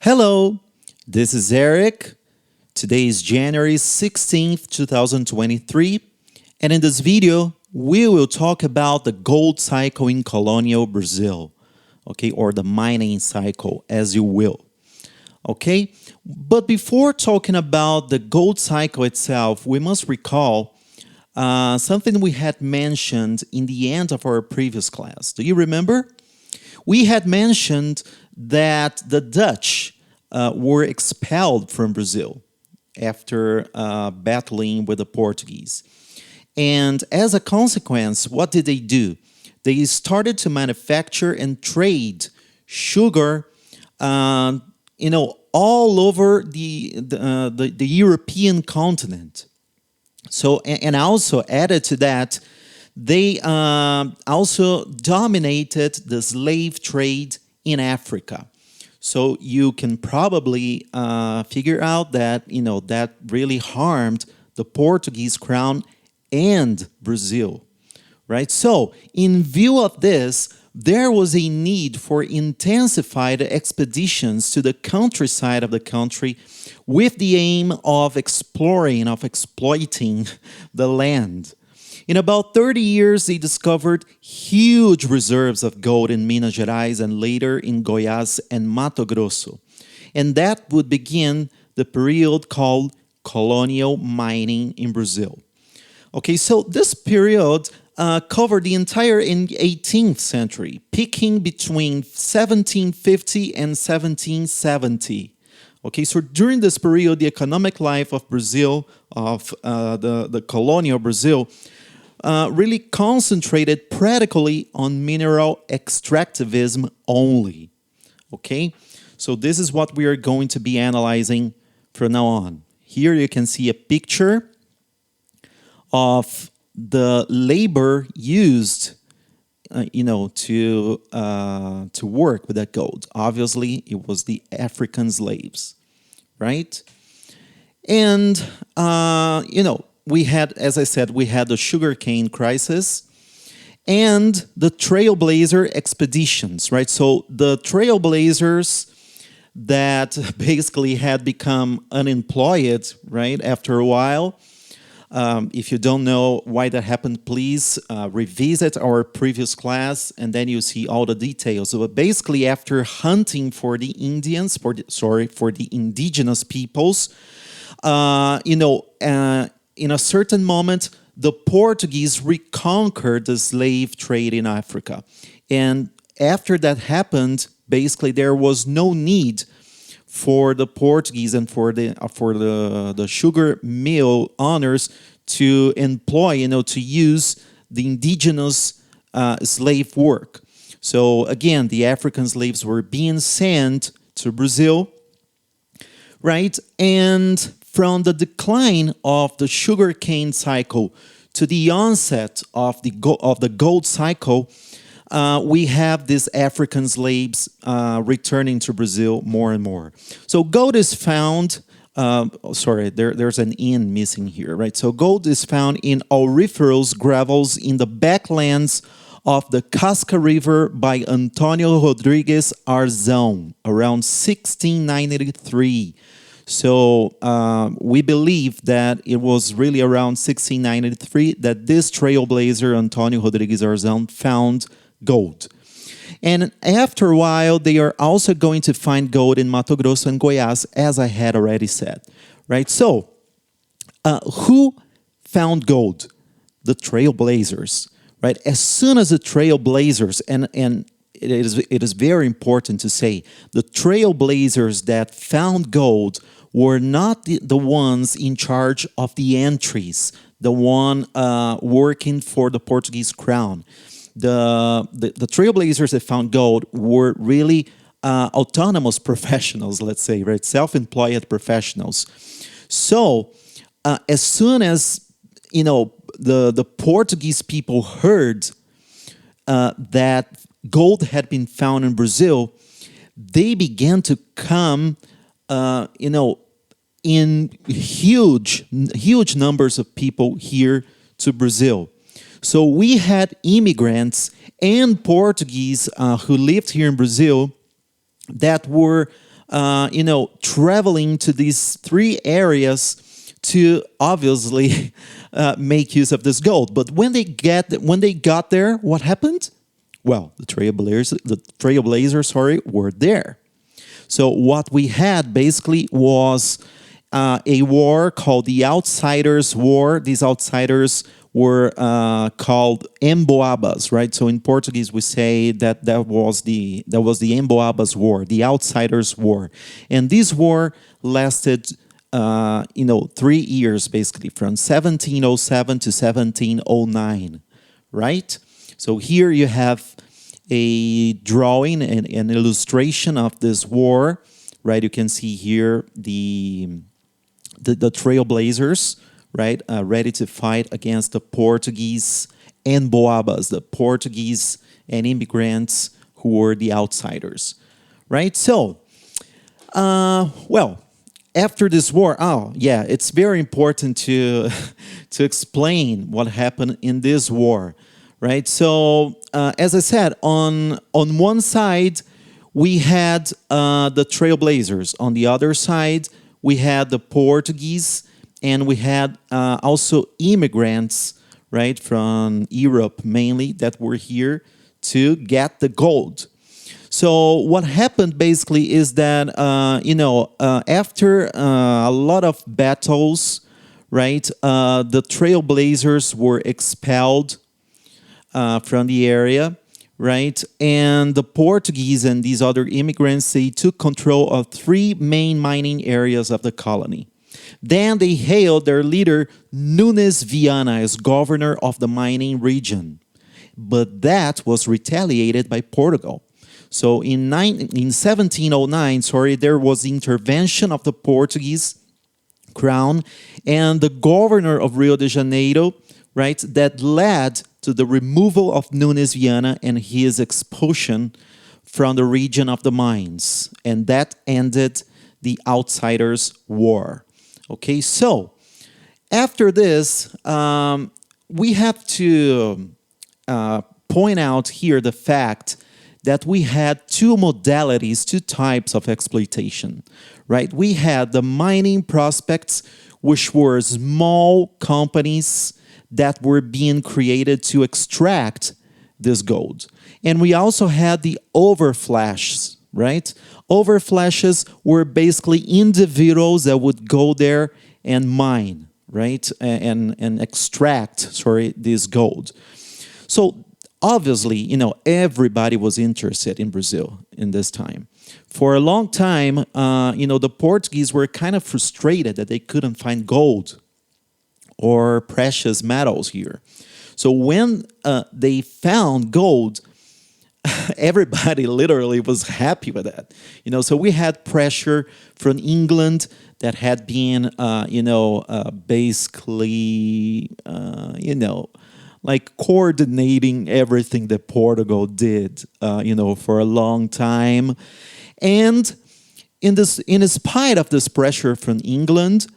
Hello, this is Eric. Today is January 16th, 2023, and in this video, we will talk about the gold cycle in colonial Brazil, okay, or the mining cycle, as you will, okay? But before talking about the gold cycle itself, we must recall something we had mentioned in the end of our previous class. Do you remember? We had mentioned that the Dutch were expelled from Brazil after battling with the Portuguese. And as a consequence, what did they do? They started to manufacture and trade sugar, all over the European continent. So, and also added to that, they also dominated the slave trade in Africa. So you can probably figure out that, that really harmed the Portuguese crown and Brazil, right? So in view of this, there was a need for intensified expeditions to the countryside of the country with the aim of exploring, of exploiting the land. In about 30 years, they discovered huge reserves of gold in Minas Gerais and later in Goiás and Mato Grosso. And that would begin the period called colonial mining in Brazil. Okay, so this period covered the entire 18th century, peaking between 1750 and 1770. Okay, so during this period, the economic life of Brazil, of the colonial Brazil, really concentrated practically on mineral extractivism only. Okay, so this is what we are going to be analyzing from now on. Here you can see a picture of the labor used, to work with that gold. Obviously, it was the African slaves, right? And we had, as I said, we had the sugarcane crisis and the trailblazer expeditions, right? So the trailblazers that basically had become unemployed, right, after a while. If you don't know why that happened, please revisit our previous class, and then you see all the details. So basically, after hunting for the Indians, for the indigenous peoples, in a certain moment, the Portuguese reconquered the slave trade in Africa. And after that happened, basically there was no need for the Portuguese and for the sugar mill owners to employ, to use the indigenous slave work. So again, the African slaves were being sent to Brazil, right? And from the decline of the sugarcane cycle to the onset of the gold cycle, we have these African slaves returning to Brazil more and more. So gold is found, there's an "in" missing here, right? So gold is found in auriferous gravels in the backlands of the Casca River by Antonio Rodrigues Arzão around 1693. So we believe that it was really around 1693 that this trailblazer, Antonio Rodrigues Arzão, found gold. And after a while, they are also going to find gold in Mato Grosso and Goiás, as I had already said, right? So who found gold? The trailblazers, right? As soon as the trailblazers, and it is very important to say, the trailblazers that found gold were not the ones in charge of the entries, the one working for the Portuguese crown. The trailblazers that found gold were really autonomous professionals, let's say, right? Self-employed professionals. So as soon as, the Portuguese people heard that gold had been found in Brazil, they began to come, in huge numbers of people here to Brazil. So we had immigrants and Portuguese who lived here in Brazil that were traveling to these three areas to obviously make use of this gold. But when they got there, what happened? Well, the trailblazers, sorry, were there. So what we had basically was a war called the Outsiders War. These outsiders were called Emboabas, right? So in Portuguese we say that was the Emboabas War, the Outsiders War, and this war lasted 3 years basically, from 1707 to 1709, right? So here you have a drawing and an illustration of this war, right? You can see here the trailblazers, right, ready to fight against the Portuguese and Boabas, the Portuguese and immigrants who were the outsiders, right? So, after this war, it's very important to to explain what happened in this war, right? So, as I said, on one side we had the trailblazers. On the other side, we had the Portuguese, and we had also immigrants, right, from Europe mainly, that were here to get the gold. So what happened basically is that after a lot of battles, right, the trailblazers were expelled from the area, right, and the Portuguese and these other immigrants, they took control of three main mining areas of the colony. Then they hailed their leader Nunes Viana as governor of the mining region, but that was retaliated by Portugal. So in 1709, there was intervention of the Portuguese crown and the governor of Rio de Janeiro, right, that led to the removal of Nunes Viana and his expulsion from the region of the mines. And that ended the Outsiders' War. Okay, so after this, we have to point out here the fact that we had two modalities, two types of exploitation, right? We had the mining prospects, which were small companies that were being created to extract this gold. And we also had the overflashes, right? Overflashes were basically individuals that would go there and mine, right? And extract, this gold. So obviously, everybody was interested in Brazil in this time. For a long time, the Portuguese were kind of frustrated that they couldn't find gold or precious metals here. So when they found gold, everybody literally was happy with that. So we had pressure from England that had been, basically, like coordinating everything that Portugal did, for a long time. And in spite of this pressure from England,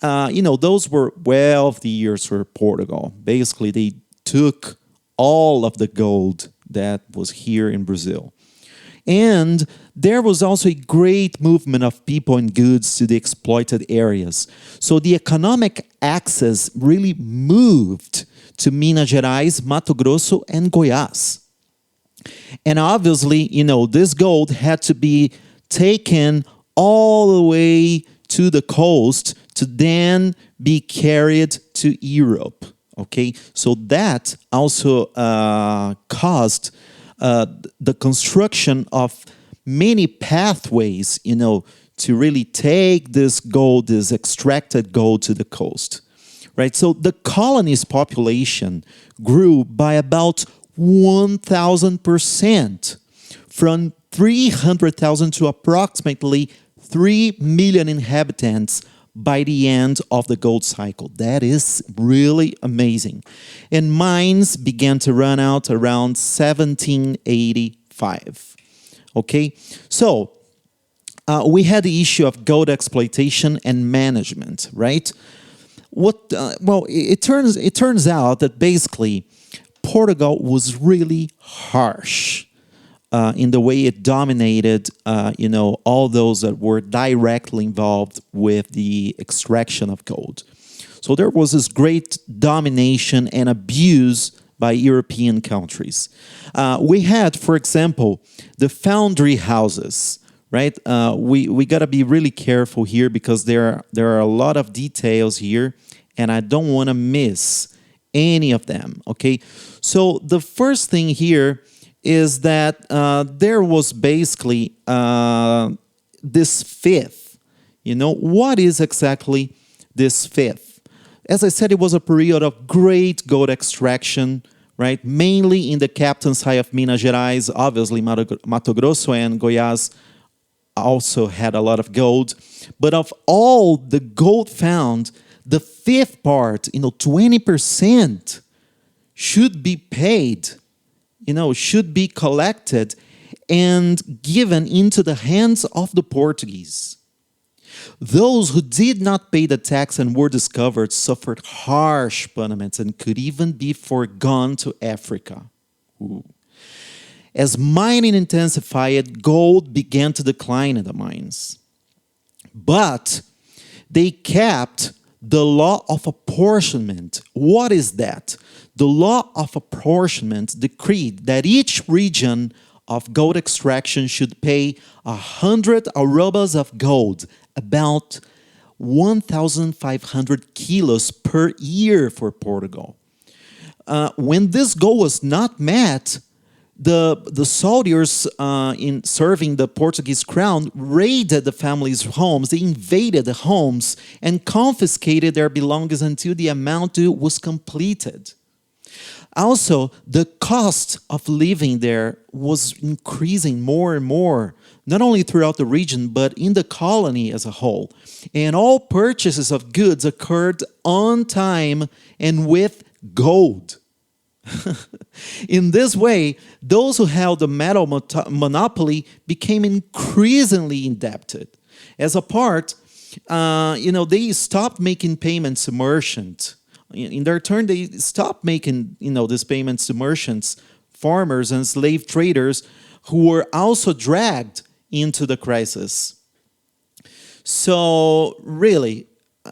those were wealthy years for Portugal. Basically, they took all of the gold that was here in Brazil. And there was also a great movement of people and goods to the exploited areas. So the economic axis really moved to Minas Gerais, Mato Grosso, and Goiás. And obviously, this gold had to be taken all the way to the coast to then be carried to Europe. Okay, so that also caused the construction of many pathways, to really take this gold, this extracted gold, to the coast. Right, so the colony's population grew by about 1,000%, from 300,000 to approximately 3 million inhabitants by the end of the gold cycle. That is really amazing. And mines began to run out around 1785. Okay, so we had the issue of gold exploitation and management, right? It turns out that basically Portugal was really harsh in the way it dominated, all those that were directly involved with the extraction of gold. So there was this great domination and abuse by European countries. We had, for example, the foundry houses, right? We got to be really careful here because there are a lot of details here, and I don't want to miss any of them, okay? So the first thing here is that there was basically this fifth. What is exactly this fifth? As I said, it was a period of great gold extraction, right? Mainly in the Captain's High of Minas Gerais. Obviously, Mato Grosso and Goiás also had a lot of gold. But of all the gold found, the fifth part, 20%, should be paid, should be collected and given into the hands of the Portuguese. Those who did not pay the tax and were discovered suffered harsh punishments and could even be forgone to Africa. Ooh. As mining intensified, gold began to decline in the mines. But they kept the law of apportionment. What is that? The law of apportionment decreed that each region of gold extraction should pay 100 arrobas of gold, about 1,500 kilos per year for Portugal. When this goal was not met, the soldiers in serving the Portuguese crown raided the families' homes. They invaded the homes and confiscated their belongings until the amount due was completed. Also, the cost of living there was increasing more and more, not only throughout the region, but in the colony as a whole. And all purchases of goods occurred on time and with gold. In this way, those who held the metal monopoly became increasingly indebted. As a part, they stopped making payments to merchants. In their turn, they stopped making, these payments to merchants, farmers, and slave traders who were also dragged into the crisis. So really,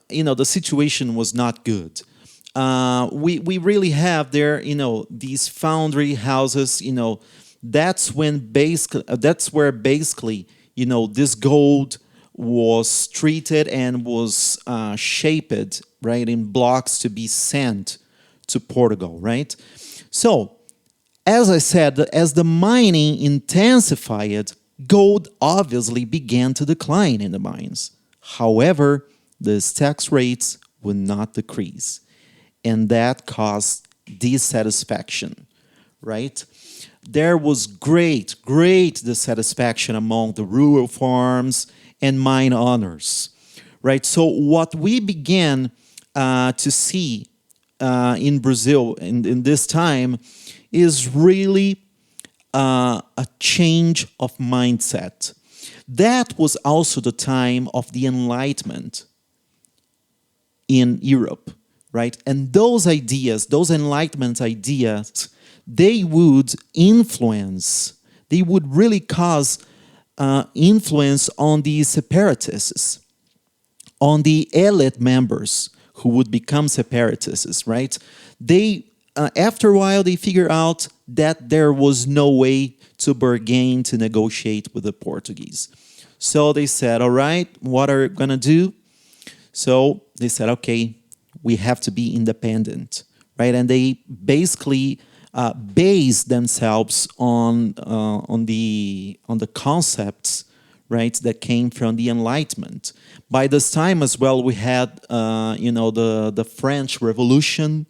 the situation was not good. We really have there, these foundry houses, that's where basically, this gold was treated and was shaped, right, in blocks to be sent to Portugal, right? So, as I said, as the mining intensified, gold obviously began to decline in the mines. However, the tax rates would not decrease, and that caused dissatisfaction, right? There was great dissatisfaction among the rural farms and mine owners, right? So what we began to see in Brazil in this time is really a change of mindset. That was also the time of the Enlightenment in Europe, right? And those ideas, those Enlightenment ideas, they would influence, they would really cause influence on the separatists, on the elite members who would become separatists, right? They, after a while, they figure out that there was no way to bargain, to negotiate with the Portuguese. So they said, all right, what are we going to do? So they said, okay, we have to be independent, right? And they basically based themselves on the concepts, right, that came from the Enlightenment. By this time as well, we had the French Revolution.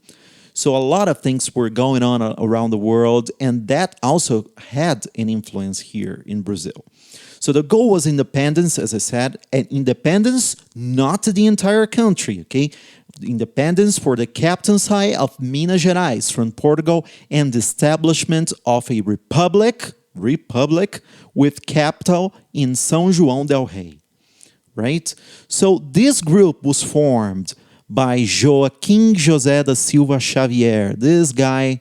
So a lot of things were going on around the world, and that also had an influence here in Brazil. So the goal was independence, as I said, and independence not to the entire country, okay? Independence for the Captain's High of Minas Gerais from Portugal, and the establishment of a republic with capital in São João del Rei, right? So this group was formed by Joaquim José da Silva Xavier. This guy,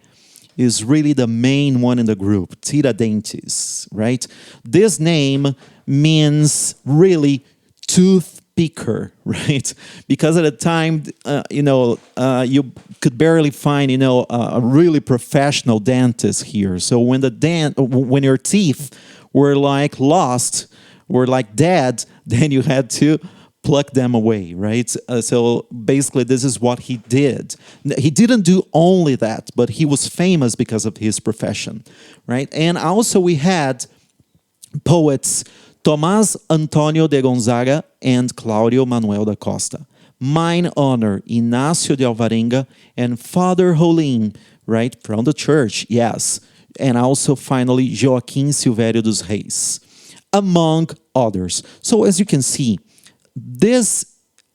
is really the main one in the group, Tiradentes, right? This name means really tooth picker, right? Because at the time, you could barely find, a really professional dentist here. So when your teeth were like lost, were like dead, then you had to pluck them away, right? So basically, this is what he did. He didn't do only that, but he was famous because of his profession, right? And also we had poets Tomás Antonio de Gonzaga and Claudio Manuel da Costa. Mine honor, Inácio de Alvarenga and Father Rolim, right, from the church, yes. And also finally Joaquim Silvério dos Reis, among others. So as you can see, this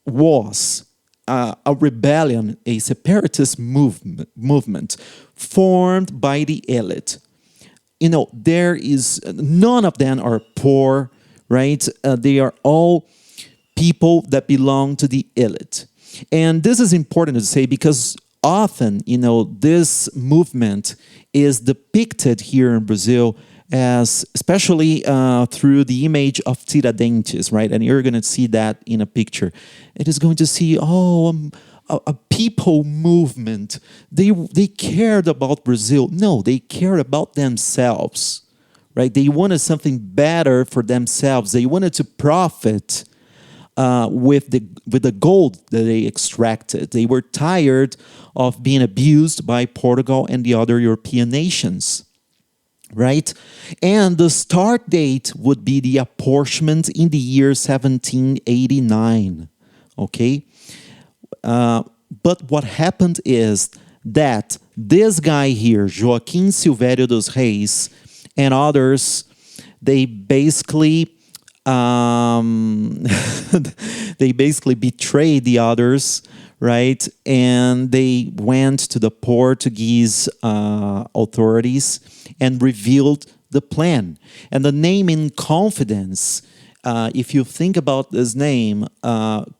was a rebellion, a separatist movement formed by the elite. There is none of them are poor, right? They are all people that belong to the elite. And this is important to say because often, this movement is depicted here in Brazil as, especially through the image of Tiradentes, right? And you're going to see that in a picture. It is going to see, a people movement. They cared about Brazil. No, they cared about themselves, right? They wanted something better for themselves. They wanted to profit with the gold that they extracted. They were tired of being abused by Portugal and the other European nations, right? And the start date would be the apportionment in the year 1789, okay? But what happened is that this guy here, Joaquim Silvério dos Reis, and others, they basically they basically betrayed the others, right? And they went to the Portuguese authorities and revealed the plan. And the name in confidence, if you think about this name,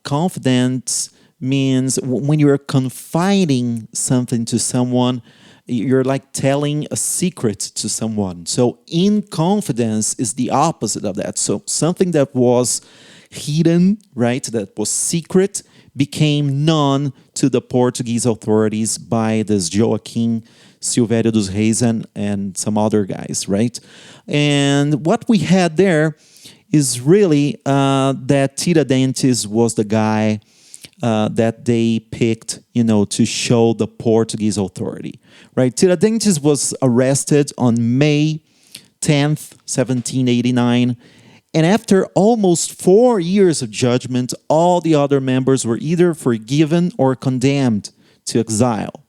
confidence means when you're confiding something to someone, you're like telling a secret to someone. So in confidence is the opposite of that. So something that was hidden, right, that was secret, became known to the Portuguese authorities by this Joaquim Silvério dos Reis and some other guys, right? And what we had there is really that Tiradentes was the guy that they picked, to show the Portuguese authority, right? Tiradentes was arrested on May 10th, 1789, and after almost 4 years of judgment, all the other members were either forgiven or condemned to exile.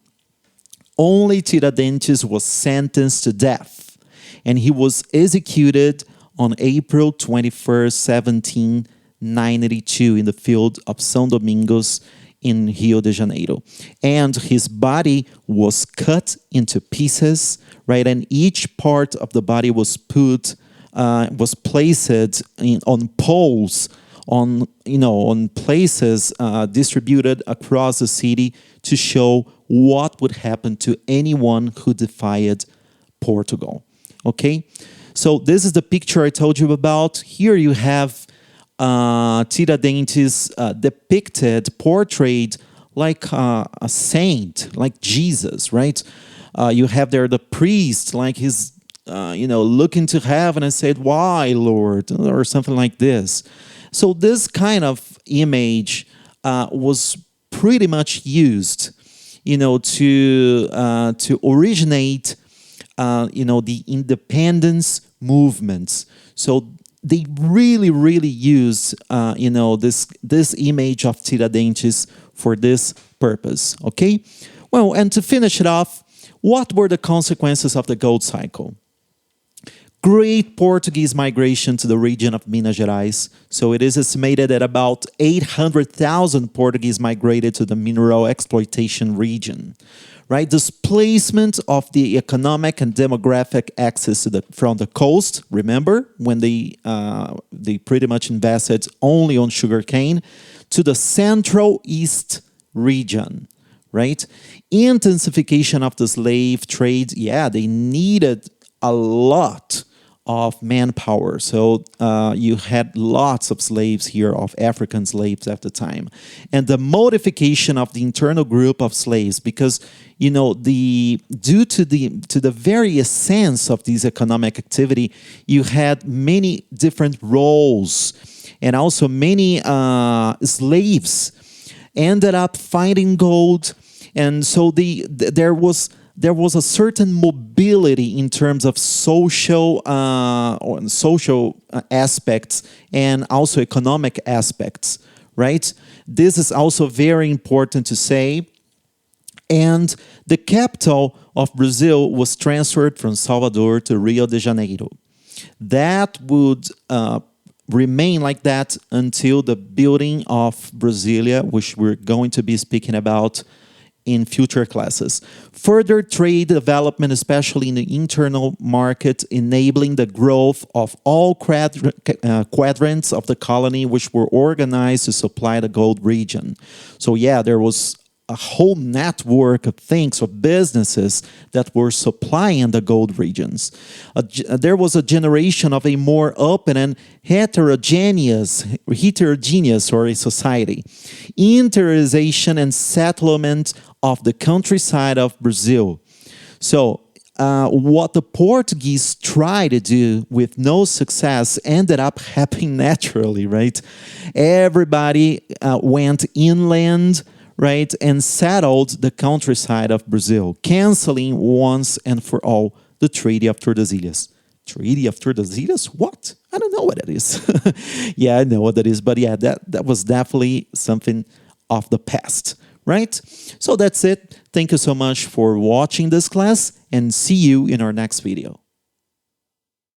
Only Tiradentes was sentenced to death, and he was executed on April 21st, 1792 in the field of São Domingos in Rio de Janeiro. And his body was cut into pieces, right? And each part of the body was placed on poles, on places distributed across the city to show what would happen to anyone who defied Portugal. Okay, so this is the picture I told you about. Here you have Tiradentes depicted, portrayed like a saint, like Jesus, right? You have there the priest, like he's, looking to heaven and said, "Why, Lord?" or something like this. So this kind of image was pretty much used, to originate, the independence movements. So they really, really use, this image of Tiradentes for this purpose, okay? Well, and to finish it off, what were the consequences of the gold cycle? Great Portuguese migration to the region of Minas Gerais. So it is estimated that about 800,000 Portuguese migrated to the mineral exploitation region. Right, displacement of the economic and demographic axis from the coast. Remember when they pretty much invested only on sugarcane, to the Central East region, right? Intensification of the slave trade, yeah, they needed a lot of manpower. So you had lots of slaves here, of African slaves at the time. And the modification of the internal group of slaves, because due to the very essence of this economic activity, you had many different roles, and also many slaves ended up finding gold, and so there was a certain mobility in terms of social aspects and also economic aspects, right? This is also very important to say. And the capital of Brazil was transferred from Salvador to Rio de Janeiro. That would remain like that until the building of Brasilia, which we're going to be speaking about in future classes. Further trade development, especially in the internal market, enabling the growth of all quadrants of the colony, which were organized to supply the gold region. So yeah, there was a whole network of things, of businesses that were supplying the gold regions. There was a generation of a more open and heterogeneous society. Interiorization and settlement of the countryside of Brazil. So what the Portuguese tried to do with no success ended up happening naturally, right? Everybody went inland, right, and settled the countryside of Brazil, canceling once and for all the Treaty of Tordesilhas. Treaty of Tordesilhas? What? I don't know what that is. Yeah, I know what that is, but yeah, that was definitely something of the past, right? So that's it. Thank you so much for watching this class, and see you in our next video.